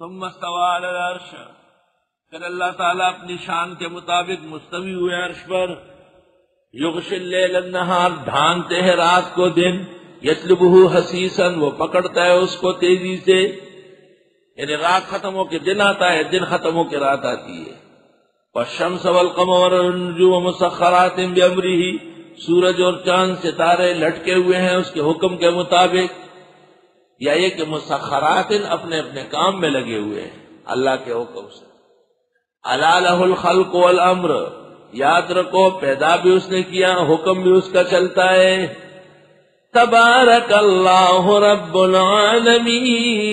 ثم استوى على العرش، پھر اللہ تعالیٰ اپنی شان کے مطابق مستوی ہوئے عرش پر. یغشی اللیل النہار، ڈھانکتے ہیں رات کو دن. یطلبہ حثیثا، وہ پکڑتا ہے اس کو تیزی سے. یعنی رات ختم ہو کے دن آتا ہے، دن ختم ہو کے رات آتی ہے. والشمس والقمر والنجوم مسخرات بامرہ، سورج اور چاند ستارے لٹکے ہوئے ہیں اس کے حکم کے مطابق. یا یہ کہ مسخرات اپنے اپنے کام میں لگے ہوئے ہیں اللہ کے حکم سے. الا لہ الخلق والامر، یاد رکھو پیدا بھی اس نے کیا، حکم بھی اس کا چلتا ہے. تبارک اللہ رب العالمین،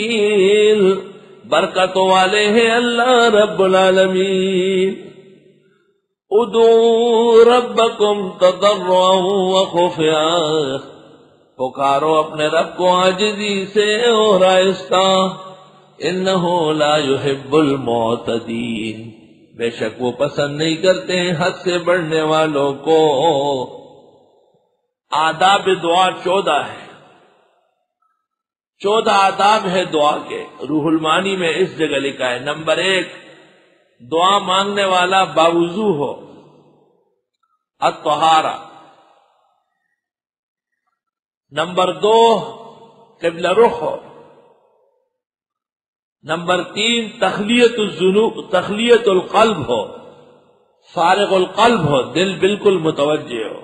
برکتوں والے ہیں اللہ رب العالمین. ادعوا ربکم تضرعا وخفیا، پکارو اپنے رب کو عاجزی سے اور آہستہ. انہ لا يحب المعتدین، بے شک وہ پسند نہیں کرتے حد سے بڑھنے والوں کو. آداب دعا 14 ہے، 14 آداب ہے دعا کے. روح المعانی میں اس جگہ لکھا ہے. نمبر 1، دعا مانگنے والا باوضو ہو، الطہارہ. نمبر 2، قبلہ رخ ہو. نمبر 3، تخلیۃ الذنوب، تخلیۃ القلب ہو، فارغ القلب ہو، دل بالکل متوجہ ہو.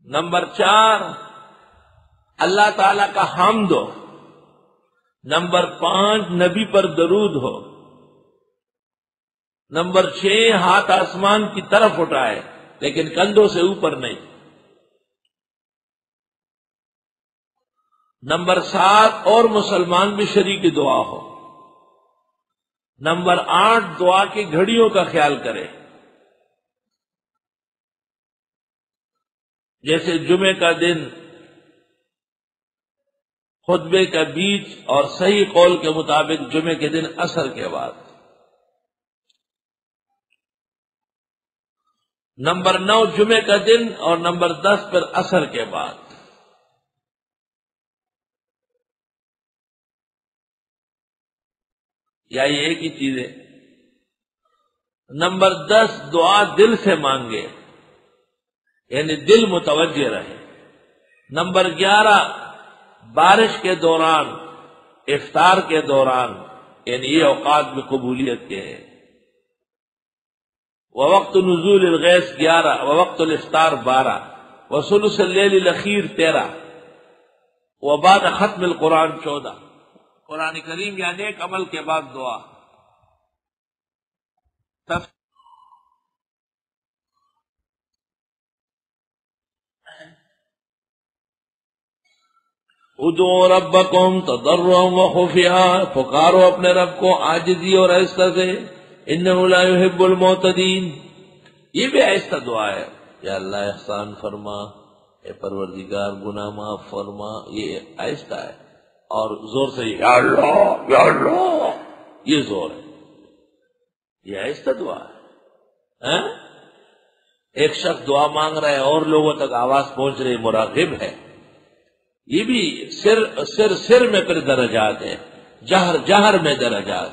نمبر 4، اللہ تعالی کا حمد ہو. نمبر 5، نبی پر درود ہو. نمبر 6، ہاتھ آسمان کی طرف اٹھائے لیکن کندھوں سے اوپر نہیں. نمبر 7، اور مسلمان بھی شریک دعا ہو. نمبر 8، دعا کی گھڑیوں کا خیال کرے، جیسے جمعے کا دن، خطبے کا بیچ، اور صحیح قول کے مطابق جمعے کے دن عصر کے بعد. نمبر 9، جمعے کا دن، اور نمبر 10 پھر عصر کے بعد. یا یہ ایک ہی چیز ہے. نمبر 10، دعا دل سے مانگے، یعنی دل متوجہ رہے. نمبر 11، بارش کے دوران، افطار کے دوران، یعنی یہ اوقات میں قبولیت کے ہیں. ووقت نزول الغیث 11، ووقت الافطار 12، وثلث اللیل الاخیر 13، وبعد ختم القرآن 14. قرآن کریم یا نیک عمل کے بعد دعا. ادعوا ربکم تضرعا وخفیا، پکارو اپنے رب کو عاجزی اور آہستہ سے. انہ لا يحب المعتدین، یہ بھی آہستہ دعا ہے. یا اللہ احسان فرما، اے پروردگار گناہ معاف فرما، یہ آہستہ ہے. اور زور سے یا اللہ یا اللہ، یہ زور ہے، یہ آہستہ دعا ہے. ایک شخص دعا مانگ رہا ہے اور لوگوں تک آواز پہنچ رہی، مراقب ہے. یہ بھی سر میں پھر درجات ہیں، جہر میں درجات.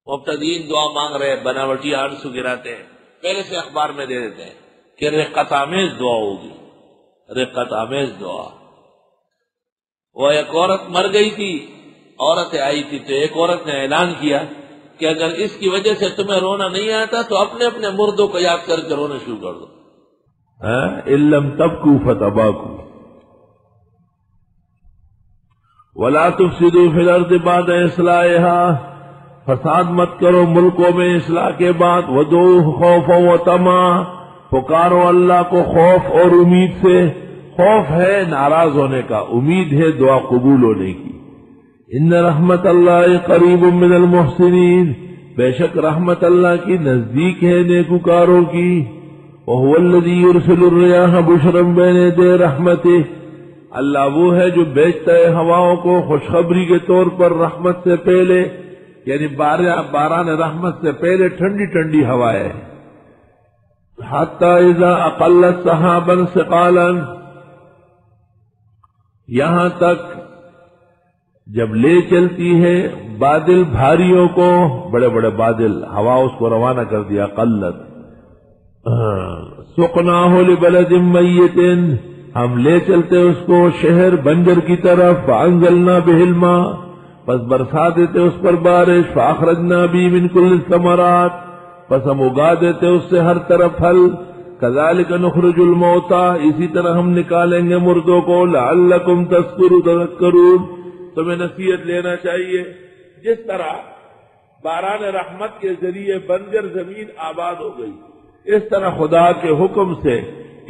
مبتدئین دعا مانگ رہے، بناوٹی آنسو گراتے ہیں، پہلے سے اخبار میں دے دیتے ہیں کہ رقت آمیز دعا ہوگی، رقت آمیز دعا. وہ ایک عورت مر گئی تھی، عورتیں آئی تھی، تو ایک عورت نے اعلان کیا کہ اگر اس کی وجہ سے تمہیں رونا نہیں آتا تو اپنے اپنے مردوں کو یاد کر کے رونا شروع کر دو. ان لم تبکوا فتباکوا ولا تفسدوا فی الارض بعد اصلاحها، فساد مت کرو ملکوں میں اصلاح کے بعد. ودعوہ خوفا وطمعا، پکارو اللہ کو خوف اور امید سے. خوف ہے ناراض ہونے کا، امید ہے دعا قبول ہونے کی. ان رحمت اللہ قریب من المحسنین، بے شک رحمت اللہ کی نزدیک ہے نیکوکاروں کی. وهو الذی یرسل الرياح بشرا بین یدی رحمتہ، اللہ وہ ہے جو بھیجتا ہے ہواؤں کو خوشخبری کے طور پر رحمت سے پہلے، یعنی باران رحمت سے پہلے ٹھنڈی ٹھنڈی ہوائیں. حتی اذا اقلت سحابا ثقالا، یہاں تک جب لے چلتی ہے بادل بھاریوں کو، بڑے بڑے بادل، ہوا اس کو روانہ کر دیا، قلت، سقناہ لبلد میت، ہم لے چلتے اس کو شہر بنجر کی طرف، فانزلنا بہ الماء، پس برسا دیتے اس پر بارش، فاخرجنا بہ من کل الثمرات، پس ہم اگا دیتے اس سے ہر طرف پھل، کذالک نخرج الموتى، اسی طرح ہم نکالیں گے مردوں کو، لعلکم تذکرون، تمہیں نصیحت لینا چاہیے۔ جس طرح باران رحمت کے ذریعے بنجر زمین آباد ہو گئی، اس طرح خدا کے حکم سے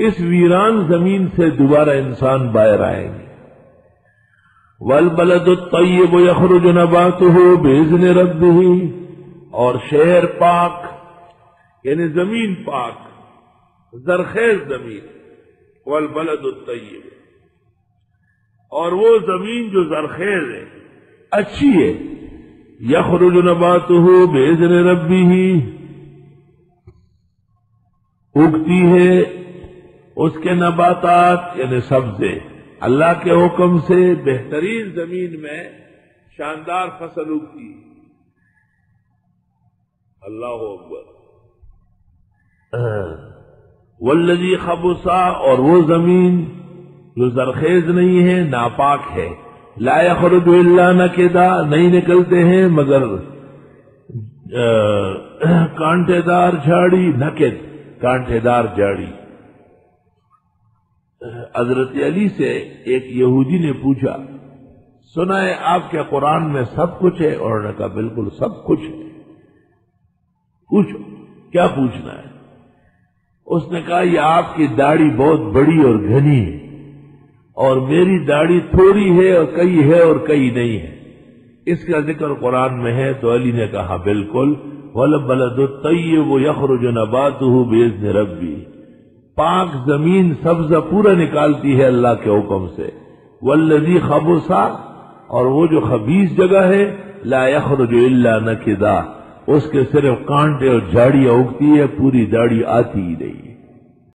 اس ویران زمین سے دوبارہ انسان باہر آئیں گے۔ والبلد الطیب یخرج نباتہ باذن ربہ، اور شہر پاک یعنی زمین پاک، زرخیز زمین، والبلد الطیب، اور وہ زمین جو زرخیز ہے، اچھی ہے، یخرج نباتہ باذن ربہ، اگتی ہے اس کے نباتات یعنی سبزے اللہ کے حکم سے، بہترین زمین میں شاندار فصل اگتی ہے۔ اللہ اکبر۔ والذی خبثا، اور وہ زمین جو زرخیز نہیں ہے، ناپاک ہے، لا یخرج الا نکدا، نہیں نکلتے ہیں مگر کانٹے دار جھاڑی، نکد کانٹے دار جھاڑی۔ حضرت علی سے ایک یہودی نے پوچھا، سنا ہے آپ کے قرآن میں سب کچھ ہے؟ اور انہوں نے کہا بالکل سب کچھ ہے۔ پوچھو کیا پوچھنا ہے؟ اس نے کہا یہ آپ کی داڑھی بہت بڑی اور گھنی ہے، اور میری داڑھی تھوڑی ہے اور کئی ہے اور کئی نہیں ہے، اس کا ذکر قرآن میں ہے؟ تو علی نے کہا بالکل، وَالْبَلَدُ الطَّيِّبُ يَخْرُجُ نَبَاتُهُ بِإِذْنِ رَبِّهِ، پاک زمین سبزہ پورا نکالتی ہے اللہ کے حکم سے، وَالَّذِي خَبُثَ، اور وہ جو خبیث جگہ ہے، لَا يَخْرُجُ إِلَّا نَكِدًا، اس کے صرف کانٹے اور جھاڑیاں اگتی ہے، پوری داڑھی آتی ہی نہیں۔